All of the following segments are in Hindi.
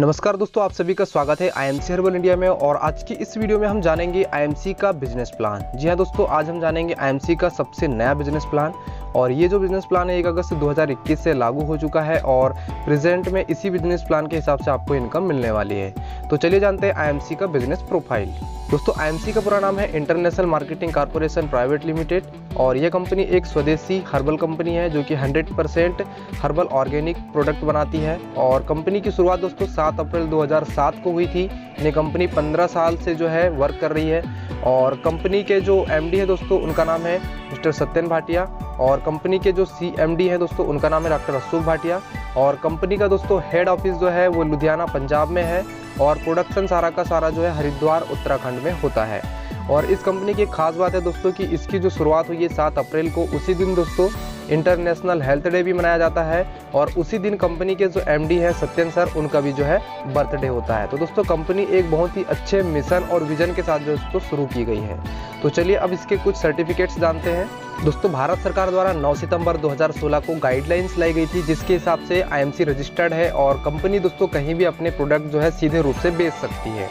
नमस्कार दोस्तों, आप सभी का स्वागत है आईएमसी हर्बल इंडिया में। और आज की इस वीडियो में हम जानेंगे आईएमसी का बिजनेस प्लान। जी हाँ दोस्तों, आज हम जानेंगे आईएमसी का सबसे नया बिजनेस प्लान। और ये जो बिजनेस प्लान है 1 अगस्त 2021 से लागू हो चुका है और प्रेजेंट में इसी बिजनेस प्लान के हिसाब से आपको इनकम मिलने वाली है। तो चलिए जानते हैं आईएमसी का बिजनेस प्रोफाइल। दोस्तों, आईएमसी का पूरा नाम है international marketing corporation private limited और ये कंपनी एक स्वदेशी हर्बल कंपनी है जो कि 100% हर्बल ऑर्गेनिक प्रोडक्ट बनाती है। और कंपनी की शुरुआत दोस्तों 7 अप्रैल 2007 को हुई थी। ये कंपनी 15 साल से जो है वर्क कर रही है। और कंपनी के जो एमडी है दोस्तों, उनका नाम है मिस्टर सत्यन भाटिया। और कंपनी के जो सीएमडी है दोस्तों, उनका नाम है डॉक्टर अशोक भाटिया। और कंपनी का दोस्तों हेड ऑफिस जो है वो लुधियाना पंजाब में है और प्रोडक्शन सारा का सारा जो है हरिद्वार उत्तराखंड में होता है। और इस कंपनी की एक खास बात है दोस्तों कि इसकी जो शुरुआत हुई है 7 अप्रैल को, उसी दिन दोस्तों इंटरनेशनल हेल्थ डे भी मनाया जाता है। और उसी दिन कंपनी के जो एमडी है सत्यन सर, उनका भी जो है बर्थडे होता है। तो दोस्तों कंपनी एक बहुत ही अच्छे मिशन और विजन के साथ जो दोस्तों शुरू की गई है। तो चलिए अब इसके कुछ सर्टिफिकेट्स जानते हैं। दोस्तों, भारत सरकार द्वारा 9 सितंबर 2016 को गाइडलाइंस लाई गई थी जिसके हिसाब से आईएमसी रजिस्टर्ड है और कंपनी दोस्तों कहीं भी अपने प्रोडक्ट जो है सीधे रूप से बेच सकती है।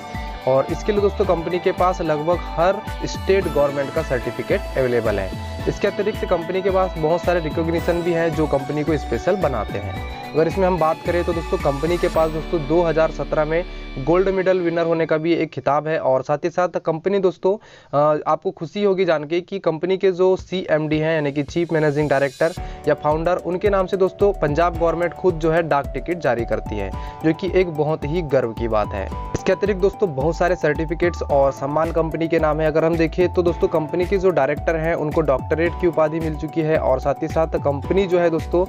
और इसके लिए दोस्तों कंपनी के पास लगभग हर स्टेट गवर्नमेंट का सर्टिफिकेट अवेलेबल है। इसके अतिरिक्त कंपनी के पास बहुत सारे रिकॉग्निशन भी हैं जो कंपनी को स्पेशल बनाते हैं। अगर इसमें हम बात करें तो दोस्तों कंपनी के पास दोस्तों 2017 में गोल्ड मेडल विनर होने का भी एक खिताब है। और साथ ही साथ कंपनी दोस्तों आपको खुशी होगी जान के कि कंपनी के जो सीएमडी हैं यानी कि चीफ मैनेजिंग डायरेक्टर या फाउंडर, उनके नाम से दोस्तों पंजाब गवर्नमेंट खुद जो है डाक टिकट जारी करती है, जो कि एक बहुत ही गर्व की बात है। इसके अतिरिक्त दोस्तों बहुत सारे सर्टिफिकेट्स और सम्मान कंपनी के नाम है। अगर हम देखें तो दोस्तों कंपनी के जो डायरेक्टर हैं उनको डॉक्टरेट की उपाधि मिल चुकी है। और साथ ही साथ कंपनी जो है दोस्तों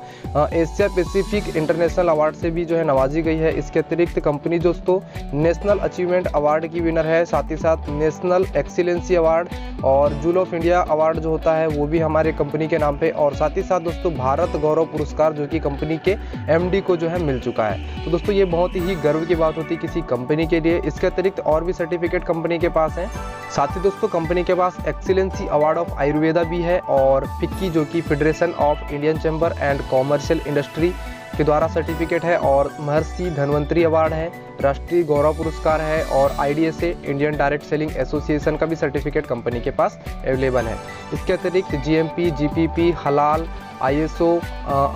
एशिया पैसिफिक इंटरनेशनल अवार्ड से भी जो है नवाजी गई है। इसके अतिरिक्त कंपनी दोस्तों नेशनल अचीवमेंट अवार्ड की विनर है। साथ ही साथ नेशनल एक्सीलेंसी अवार्ड और जूल ऑफ इंडिया अवार्ड जो होता है वो भी हमारे कंपनी के नाम पे। और साथ ही साथ दोस्तों भारत गौरव पुरस्कार जो कि कंपनी के एमडी को जो है मिल चुका है। तो दोस्तों ये बहुत ही गर्व की बात होती है किसी कंपनी के लिए। इसके अतिरिक्त और भी सर्टिफिकेट कंपनी के पास हैं। साथ ही दोस्तों कंपनी के पास एक्सीलेंसी अवार्ड ऑफ आयुर्वेदा भी है और फिक्की जो कि federation of Indian chamber and commercial industry के द्वारा सर्टिफिकेट है। और महर्षि धन्वंतरी अवार्ड है, राष्ट्रीय गौरव पुरस्कार है और IDSA Indian direct selling association का भी सर्टिफिकेट कंपनी के पास अवेलेबल है। इसके अतिरिक्त जीएमपी, जीपीपी, हलाल, आईएसओ,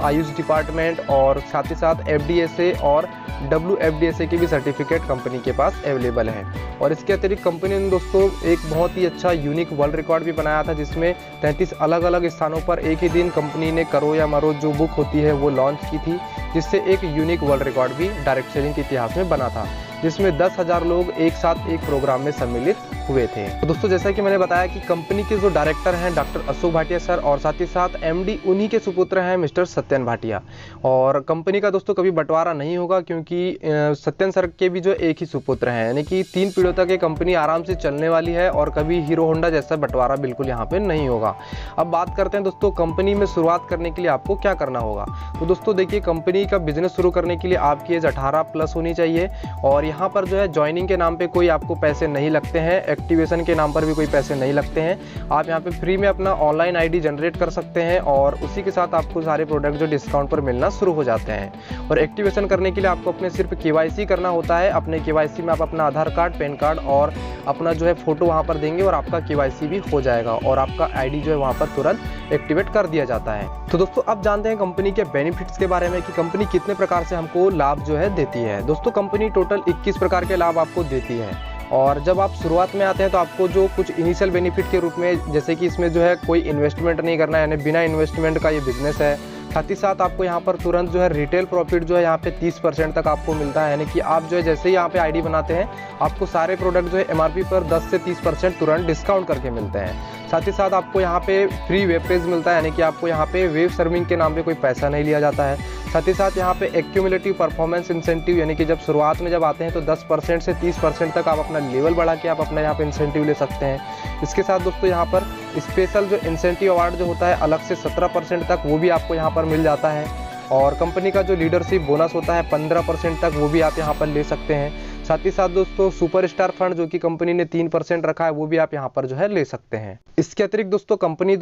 आयुष डिपार्टमेंट और साथ ही साथ एफडीएसए और डब्ल्यूएफडीएसए की भी सर्टिफिकेट कंपनी के पास अवेलेबल है। और इसके अतिरिक्त कंपनी ने दोस्तों एक बहुत ही अच्छा यूनिक वर्ल्ड रिकॉर्ड भी बनाया था जिसमें 33 अलग अलग स्थानों पर एक ही दिन कंपनी ने करो या मरो जो बुक होती है वो लॉन्च की थी, जिससे एक यूनिक वर्ल्ड रिकॉर्ड भी डायरेक्ट सेलिंग के इतिहास में बना था, जिसमें 10,000 लोग एक साथ एक प्रोग्राम में सम्मिलित हुए थे। तो दोस्तों जैसा कि मैंने बताया कि कंपनी के जो डायरेक्टर हैं डॉक्टर अशोक भाटिया सर और साथ ही साथ एमडी उन्हीं के सुपुत्र हैं मिस्टर सत्यन भाटिया। और कंपनी का दोस्तों कभी बंटवारा नहीं होगा क्योंकि सत्यन सर के भी जो एक ही सुपुत्र हैं, यानी कि 3 पीढ़ियों तक ये कंपनी आराम से चलने वाली है और कभी हीरो होंडा जैसा बंटवारा बिल्कुल यहाँ पे नहीं होगा। अब बात करते हैं दोस्तों कंपनी में शुरुआत करने के लिए आपको क्या करना होगा। तो दोस्तों देखिए, कंपनी का बिजनेस शुरू करने के लिए आपकी एज 18+ होनी चाहिए। और यहाँ पर जो है ज्वाइनिंग के नाम पे कोई आपको पैसे नहीं लगते हैं, एक्टिवेशन के नाम पर भी कोई पैसे नहीं लगते हैं। आप यहाँ पे फ्री में अपना ऑनलाइन आईडी जनरेट कर सकते हैं और उसी के साथ आपको सारे प्रोडक्ट जो डिस्काउंट पर मिलना शुरू हो जाते हैं। और एक्टिवेशन करने के लिए आपको अपने सिर्फ केवाईसी करना होता है। अपने केवाईसी में आप अपना आधार कार्ड, पैन कार्ड और अपना जो है फोटो वहाँ पर देंगे और आपका केवाईसी भी हो जाएगा और आपका आईडी जो है वहाँ पर तुरंत एक्टिवेट कर दिया जाता है। तो दोस्तों अब जानते हैं कंपनी के बेनिफिट्स के बारे में कि कंपनी कितने प्रकार से हमको लाभ जो है देती है। दोस्तों कंपनी टोटल 21 प्रकार के लाभ आपको देती है। और जब आप शुरुआत में आते हैं तो आपको जो कुछ इनिशियल बेनिफिट के रूप में, जैसे कि इसमें जो है कोई इन्वेस्टमेंट नहीं करना है, यानी बिना इन्वेस्टमेंट का ये बिजनेस है। साथ ही साथ आपको यहाँ पर तुरंत जो है रिटेल प्रॉफिट जो है यहाँ पे 30% तक आपको मिलता है, यानी कि आप जो है जैसे ही यहाँ पे आईडी बनाते हैं आपको सारे प्रोडक्ट जो है एमआरपी पर 10 से 30% तुरंत डिस्काउंट करके मिलते हैं। साथ ही साथ आपको यहाँ पे फ्री वेब पेज मिलता है, यानी कि आपको यहाँ पे वेब सर्विंग के नाम पे कोई पैसा नहीं लिया जाता है। साथ ही साथ यहाँ पे एक्यूमुलेटिव परफॉर्मेंस इंसेंटिव, यानी कि जब शुरुआत में जब आते हैं तो 10% से 30% तक आप अपना लेवल बढ़ा के आप अपना यहाँ पे इंसेंटिव ले सकते हैं। इसके साथ दोस्तों यहाँ पर स्पेशल जो इंसेंटिव अवार्ड जो होता है अलग से 17% तक वो भी आपको यहाँ पर मिल जाता है। और कंपनी का जो लीडरशिप बोनस होता है 15% तक वो भी आप यहाँ पर ले सकते हैं। साथ ही साथ दोस्तों सुपरस्टार फंड जो कि कंपनी ने 3% रखा है वो भी आप यहाँ पर जो है ले सकते हैं। इसके अतिरिक्त दोस्तों कंपनी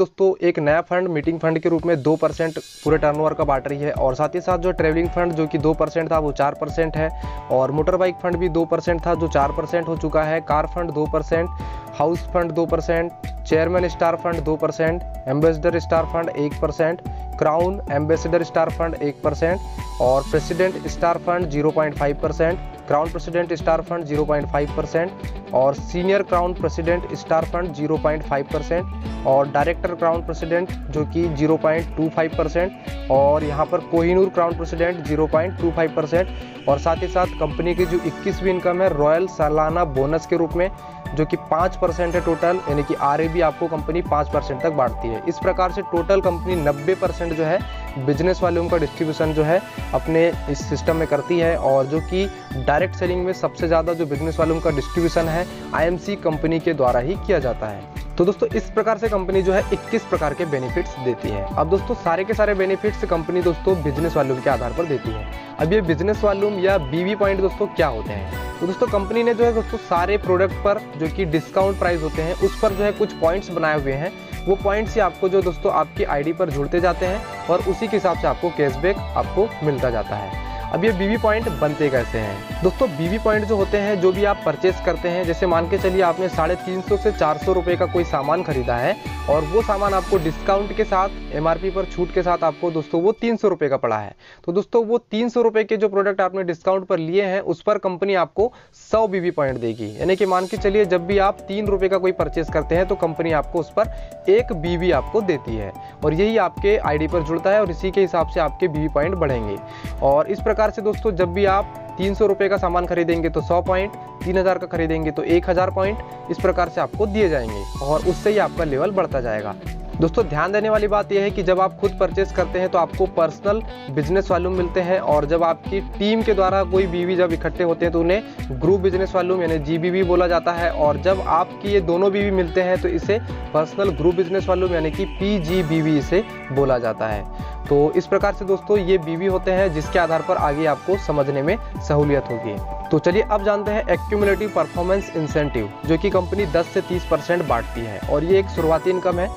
एक नया फंड मीटिंग फंड के रूप में 2% पूरे टर्नओवर का बांट रही है। और साथ ही साथ जो ट्रेवलिंग फंड जो कि 2% था वो 4% है, और मोटर बाइक फंड भी 2% था जो 4% हो चुका है, car fund 2%, house fund 2%, chairman star fund 2%, ambassador star fund 1%, crown ambassador star fund 1%, और president star fund 0.5%, crown president star fund 0.5%, और senior crown president star fund 0.5%, और डायरेक्टर क्राउन प्रेसिडेंट जो कि 0.25%, और यहाँ पर कोहिनूर क्राउन प्रेसिडेंट 0.25%, और साथ ही साथ कंपनी की जो 21वीं इनकम है रॉयल सालाना बोनस के रूप में जो कि 5% है टोटल, यानी कि RAB आपको कंपनी 5% तक बांटती है। इस प्रकार से टोटल कंपनी 90% जो है बिजनेस वॉल्यूम का डिस्ट्रीब्यूशन जो है अपने इस सिस्टम में करती है, और जो कि डायरेक्ट सेलिंग में सबसे ज़्यादा जो बिजनेस वॉल्यूम का डिस्ट्रीब्यूशन है IMC कंपनी के द्वारा ही किया जाता है। तो दोस्तों इस प्रकार से कंपनी जो है 21 प्रकार के बेनिफिट्स देती है। अब दोस्तों सारे के सारे बेनिफिट्स कंपनी दोस्तों बिजनेस वॉल्यूम के आधार पर देती है। अब ये बिजनेस वॉल्यूम या BV पॉइंट दोस्तों क्या होते हैं? तो दोस्तों कंपनी ने जो है दोस्तों सारे प्रोडक्ट पर जो कि डिस्काउंट प्राइस होते हैं उस पर जो है कुछ पॉइंट्स बनाए हुए हैं। वो पॉइंट्स ही आपको जो दोस्तों आपकी ID पर जुड़ते जाते हैं और उसी के हिसाब से आपको कैशबैक आपको मिलता जाता है। अब ये BV पॉइंट बनते कैसे हैं? दोस्तों BV पॉइंट जो होते हैं जो भी आप परचेस करते हैं, जैसे मान के चलिए आपने 350 से 400 रुपये का कोई सामान खरीदा है और वो सामान आपको डिस्काउंट के साथ MRP पर छूट के साथ आपको दोस्तों वो 300 रुपये का पड़ा है। तो दोस्तों वो 300 रुपये के जो प्रोडक्ट आपने डिस्काउंट पर लिए हैं उस पर कंपनी आपको 100 BV पॉइंट देगी। यानी कि मान के चलिए जब भी आप 3 रुपये का कोई परचेस करते हैं तो कंपनी आपको उस पर 1 BV आपको देती है, और यही आपके ID पर जुड़ता है और इसी के हिसाब से आपके BV पॉइंट बढ़ेंगे। और इस प्रकार से दोस्तों जब भी आप 300 रुपये का सामान खरीदेंगे तो 100 पॉइंट, 3000 का खरीदेंगे तो 1000 पॉइंट, इस प्रकार से आपको दिए जाएंगे और उससे ही आपका लेवल बढ़ता जाएगा। दोस्तों ध्यान देने वाली बात यह है कि जब आप खुद परचेस करते हैं तो आपको पर्सनल बिजनेस वॉल्यूम मिलते हैं, और जब आपकी टीम के द्वारा कोई BV जब इकट्ठे होते हैं तो उन्हें ग्रुप बिजनेस वॉल्यूम यानी GBV बोला जाता है, और जब आपकी ये दोनों BV मिलते हैं तो इसे पर्सनल ग्रुप बिजनेस वॉल्यूम यानी कि PGBV इसे बोला जाता है। तो इस प्रकार से दोस्तों ये BV होते हैं जिसके आधार पर आगे आपको समझने में सहूलियत होगी। तो चलिए अब जानते हैं एक्यूमुलेटिव परफॉर्मेंस इंसेंटिव जो कि कंपनी 10 से 30% बांटती है, और ये एक शुरुआती इनकम है।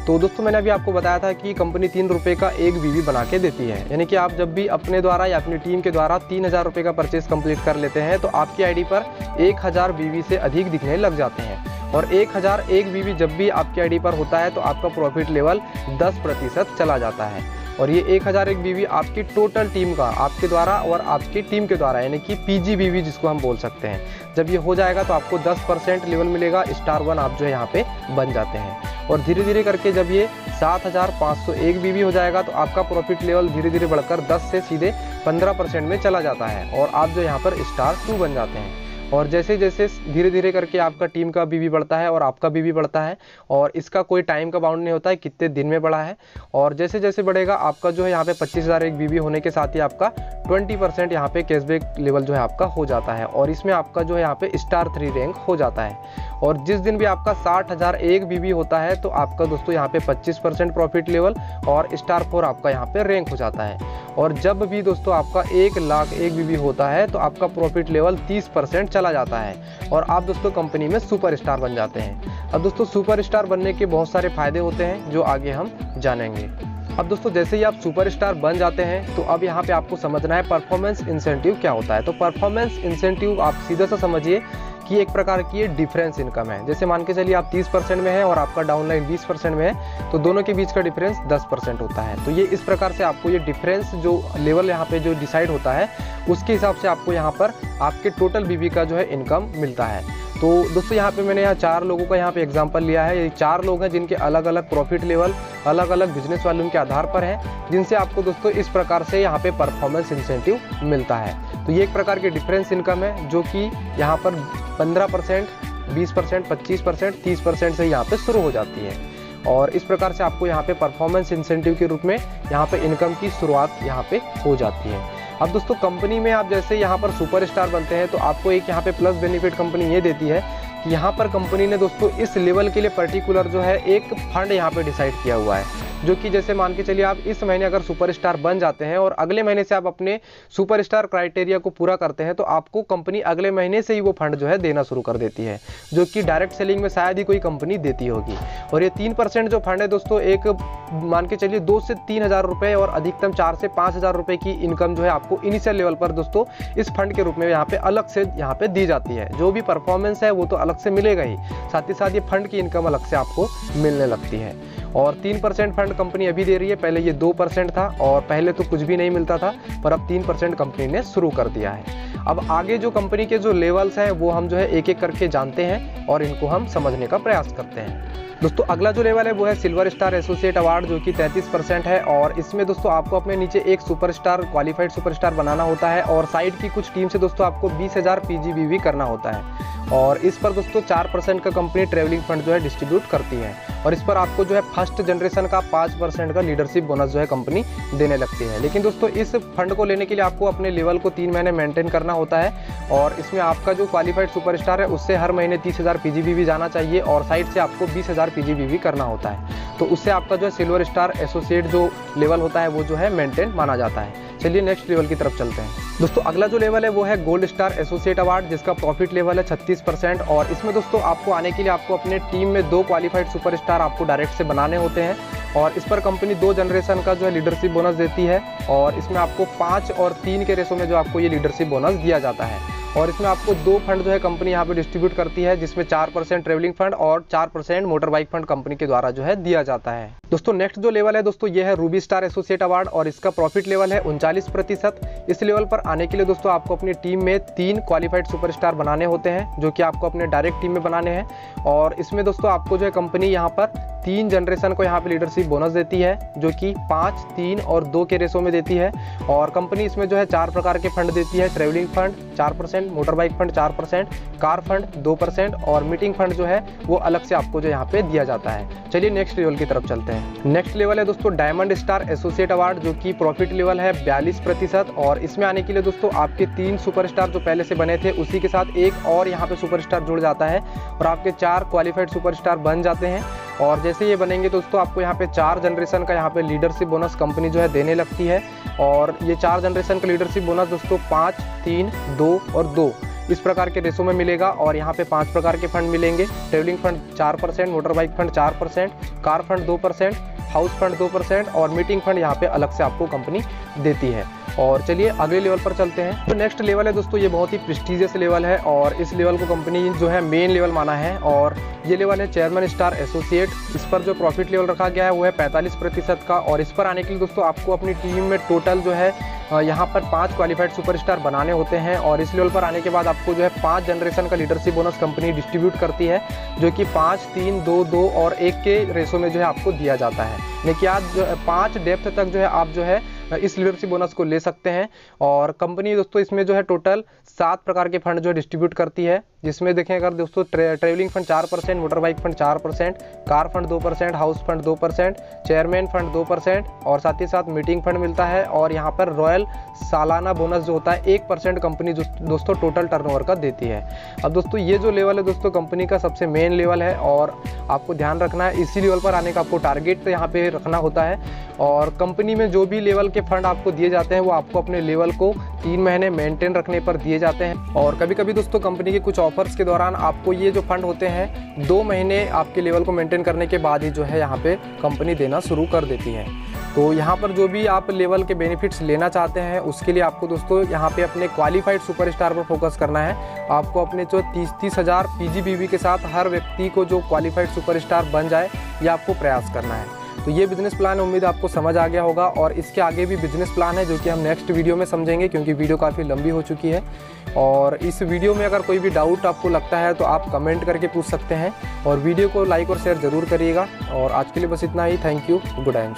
तो दोस्तों मैंने अभी आपको बताया था कि कंपनी 3 रुपये का 1 BV बना के देती है, यानी कि आप जब भी अपने द्वारा या अपनी टीम के द्वारा 3000 रुपये का परचेस कंप्लीट कर लेते हैं तो आपकी ID पर 1000 BV से अधिक दिखने लग जाते हैं, और 1001 BV जब भी आपकी ID पर होता है तो आपका प्रॉफिट लेवल 10% चला जाता है। और ये 1001 BV आपकी टोटल टीम का आपके द्वारा और आपकी टीम के द्वारा यानी कि PGBV जिसको हम बोल सकते हैं, जब ये हो जाएगा तो आपको 10% लेवल मिलेगा, स्टार 1 आप जो है यहाँ पे बन जाते हैं। और धीरे धीरे करके जब ये 7501 BV हो जाएगा तो आपका प्रॉफिट लेवल धीरे धीरे बढ़कर 10 से सीधे 15% में चला जाता है, और आप जो यहाँ पर स्टार 2 बन जाते हैं। और जैसे जैसे धीरे धीरे करके आपका टीम का BV बढ़ता है और आपका BV बढ़ता है, और इसका कोई टाइम का बाउंड नहीं होता है कितने दिन में बढ़ा है, और जैसे जैसे बढ़ेगा आपका जो है यहाँ पे 25,001 BV होने के साथ ही आपका 20% यहाँ पे कैशबैक लेवल जो है आपका हो जाता है, और इसमें आपका जो है यहाँ पे स्टार 3 रैंक हो जाता है। और जिस दिन भी आपका 60,001 BV होता है तो आपका दोस्तों यहाँ पे 25% प्रॉफिट लेवल और स्टार 4 आपका यहाँ पे रैंक हो जाता है। और जब भी दोस्तों आपका 1,01 BV होता है तो आपका प्रॉफिट लेवल 30% चला जाता है, और आप दोस्तों कंपनी में सुपर स्टार बन जाते हैं। अब दोस्तों सुपर स्टार बनने के बहुत सारे फायदे होते हैं जो आगे हम जानेंगे। अब दोस्तों जैसे ही आप सुपर स्टार बन जाते हैं तो अब यहाँ पे आपको समझना है परफॉर्मेंस इंसेंटिव क्या होता है। तो परफॉर्मेंस इंसेंटिव आप सीधा सा समझिए कि एक प्रकार की ये डिफरेंस इनकम है। जैसे मान के चलिए आप 30% में है और आपका डाउनलाइन 20% में है, तो दोनों के बीच का डिफरेंस 10% होता है। तो ये इस प्रकार से आपको ये डिफरेंस जो लेवल यहाँ पे जो डिसाइड होता है उसके हिसाब से आपको यहाँ पर आपके टोटल BV का जो है इनकम मिलता है। तो दोस्तों यहाँ पे मैंने 4 लोगों का यहाँ पे एग्जांपल लिया है। ये 4 लोग हैं जिनके अलग अलग प्रॉफिट लेवल अलग अलग बिजनेस वॉल्यूम के आधार पर है, जिनसे आपको दोस्तों इस प्रकार से यहाँ पे परफॉर्मेंस इंसेंटिव मिलता है। तो ये एक प्रकार की डिफरेंस इनकम है जो कि यहाँ पर 15%, 20%, 25%, 30% से यहाँ पे शुरू हो जाती है, और इस प्रकार से आपको यहाँ पे परफॉर्मेंस इंसेंटिव के रूप में यहाँ पे इनकम की शुरुआत यहाँ पे हो जाती है। अब दोस्तों कंपनी में आप जैसे यहाँ पर सुपर स्टार बनते हैं तो आपको एक यहाँ पे प्लस बेनिफिट कंपनी ये देती है कि यहाँ पर कंपनी ने दोस्तों इस लेवल के लिए पर्टिकुलर जो है एक फंड यहाँ पे डिसाइड किया हुआ है। जो कि जैसे मान के चलिए आप इस महीने अगर सुपरस्टार बन जाते हैं और अगले महीने से आप अपने सुपरस्टार क्राइटेरिया को पूरा करते हैं तो आपको कंपनी अगले महीने से ही वो फंड जो है देना शुरू कर देती है, जो कि डायरेक्ट सेलिंग में शायद ही कोई कंपनी देती होगी। और ये 3% जो फंड है दोस्तों, एक मान के चलिए 2 से 3 हज़ार रुपये और अधिकतम 4 से 5 हज़ार रुपये की इनकम जो है आपको इनिशियल लेवल पर दोस्तों इस फंड के रूप में यहाँ पे अलग से यहाँ पे दी जाती है। जो भी परफॉर्मेंस है वो तो अलग से मिलेगा ही, साथ ही साथ ये फंड की इनकम अलग से आपको मिलने लगती है। और 3% फंड कंपनी अभी दे रही है, पहले ये 2% था और पहले तो कुछ भी नहीं मिलता था, पर अब 3% कंपनी ने शुरू कर दिया है। अब आगे जो कंपनी के जो लेवल्स हैं वो हम जो है एक एक करके जानते हैं और इनको हम समझने का प्रयास करते हैं। दोस्तों अगला जो लेवल है वो है सिल्वर स्टार एसोसिएट अवार्ड, जो कि 33% है। और इसमें दोस्तों आपको अपने नीचे एक सुपरस्टार, क्वालिफाइड सुपरस्टार बनाना होता है और साइड की कुछ टीम से दोस्तों आपको 20,000 PGBV करना होता है। और इस पर दोस्तों 4% का कंपनी ट्रेवलिंग फंड जो है डिस्ट्रीब्यूट करती है और इस पर आपको जो है फर्स्ट जनरेशन का 5% का लीडरशिप बोनस जो है कंपनी देने लगती है। लेकिन दोस्तों इस फंड को लेने के लिए आपको अपने लेवल को 3 महीने मेंटेन करना होता है और इसमें आपका जो क्वालिफाइड सुपरस्टार है उससे हर महीने 30,000 PGBV जाना चाहिए और साइड से आपको 20,000 PGBV करना होता है। तो उससे आपका जो है सिल्वर स्टार एसोसिएट जो लेवल होता है वो जो है मेंटेन माना जाता है। चलिए नेक्स्ट लेवल की तरफ चलते हैं। दोस्तों अगला जो लेवल है वो है गोल्ड स्टार एसोसिएट अवार्ड, जिसका प्रॉफिट लेवल है 36% और इसमें दोस्तों आपको आने के लिए आपको अपने टीम में 2 क्वालिफाइड सुपरस्टार आपको डायरेक्ट से बनाने होते हैं और इस पर कंपनी 2 जनरेशन का जो है लीडरशिप बोनस देती है और इसमें आपको 5 और 3 के रेशो में जो आपको ये लीडरशिप बोनस दिया जाता है। और इसमें आपको 2 फंड जो है कंपनी यहाँ पे डिस्ट्रीब्यूट करती है, जिसमें 4% ट्रेवलिंग फंड और 4% मोटर बाइक फंड कंपनी के द्वारा जो है दिया जाता है। दोस्तों नेक्स्ट जो लेवल है दोस्तों ये है रूबी स्टार एसोसिएट अवार्ड और इसका प्रॉफिट लेवल है 39%। इस लेवल पर आने के लिए दोस्तों आपको अपनी टीम में 3 क्वालिफाइड सुपरस्टार बनाने होते हैं, जो कि आपको अपने डायरेक्ट टीम में बनाने हैं और इसमें दोस्तों आपको जो है कंपनी यहाँ पर 3 जनरेशन को यहाँ पे लीडरशिप बोनस देती है, जो कि 5, 3 और 2 के रेशो में देती है। और कंपनी इसमें जो है 4 प्रकार के फंड देती है, travelling fund 4%, motor bike fund 4%, car fund 2% और मीटिंग फंड जो है वो अलग से आपको जो यहाँ पे दिया जाता है। चलिए नेक्स्ट लेवल की तरफ चलते हैं। नेक्स्ट लेवल है दोस्तों डायमंड स्टार एसोसिएट अवार्ड, जो कि प्रॉफिट लेवल है 42% और इसमें आने के लिए दोस्तों आपके 3 सुपरस्टार जो पहले से बने थे उसी के साथ एक और यहाँ पे सुपरस्टार जुड़ जाता है और आपके 4 क्वालिफाइड सुपरस्टार बन जाते हैं। और जैसे ये बनेंगे दोस्तों आपको यहाँ पे 4 जनरेशन का यहाँ पे लीडरशिप बोनस कंपनी जो है देने लगती है और ये 4 जनरेशन का लीडरशिप बोनस दोस्तों 5, 3, 2 और 2 इस प्रकार के रेशो में मिलेगा और यहाँ पे 5 प्रकार के फंड मिलेंगे। Travelling fund 4%, motor bike fund 4%, car fund 2%, house fund 2% और मीटिंग फंड यहाँ पे अलग से आपको कंपनी देती है। और चलिए अगले लेवल पर चलते हैं। तो नेक्स्ट लेवल है दोस्तों ये बहुत ही प्रेस्टीजियस लेवल है और इस लेवल को कंपनी जो है मेन लेवल माना है और ये लेवल है चेयरमैन स्टार एसोसिएट। इस पर जो प्रॉफिट लेवल रखा गया है वो है 45% का और इस पर आने के लिए दोस्तों आपको अपनी टीम में टोटल जो है यहाँ पर 5 क्वालिफाइड सुपरस्टार बनाने होते हैं और इस लेवल पर आने के बाद आपको जो है 5 जनरेशन का लीडरशिप बोनस कंपनी डिस्ट्रीब्यूट करती है, जो कि 5, 3, 2, 2 और 1 के रेशो में जो है आपको दिया जाता है। लेकिन आज 5 डेप्थ तक जो है आप जो है इस लीडरशिप बोनस को ले सकते हैं और कंपनी दोस्तों इसमें जो है टोटल 7 प्रकार के फंड जो है डिस्ट्रीब्यूट करती है, जिसमें देखें अगर दोस्तों travelling fund 4%, motor bike fund 4%, car fund 2%, house fund 2%, chairman fund 2% और साथ ही साथ मीटिंग फंड मिलता है और यहाँ पर रॉयल सालाना बोनस जो होता है 1% कंपनी जो दोस्तों टोटल टर्नओवर का देती है। अब दोस्तों ये जो लेवल है दोस्तों कंपनी का सबसे मेन लेवल है और आपको ध्यान रखना है इसी लेवल पर आने का आपको टारगेट यहाँ पे रखना होता है और कंपनी में जो भी लेवल के फंड आपको दिए जाते हैं वो आपको अपने लेवल को 3 महीने मेंटेन रखने पर दिए जाते हैं और कभी कभी दोस्तों कंपनी के कुछ ऑफर्स के दौरान आपको ये जो फंड होते हैं 2 महीने आपके लेवल को मेंटेन करने के बाद ही जो है यहाँ पे कंपनी देना शुरू कर देती है। तो यहाँ पर जो भी आप लेवल के बेनिफिट्स लेना चाहते हैं उसके लिए आपको दोस्तों यहाँ पे अपने क्वालिफाइड सुपरस्टार पर फोकस करना है। आपको अपने जो 30,000 PGBV के साथ हर व्यक्ति को जो क्वालिफाइड सुपरस्टार बन जाए ये आपको प्रयास करना है। तो ये बिजनेस प्लान उम्मीद आपको समझ आ गया होगा और इसके आगे भी बिजनेस प्लान है जो कि हम नेक्स्ट वीडियो में समझेंगे, क्योंकि वीडियो काफ़ी लंबी हो चुकी है। और इस वीडियो में अगर कोई भी डाउट आपको लगता है तो आप कमेंट करके पूछ सकते हैं और वीडियो को लाइक और शेयर ज़रूर करिएगा। और आज के लिए बस इतना ही। Thank you, good and.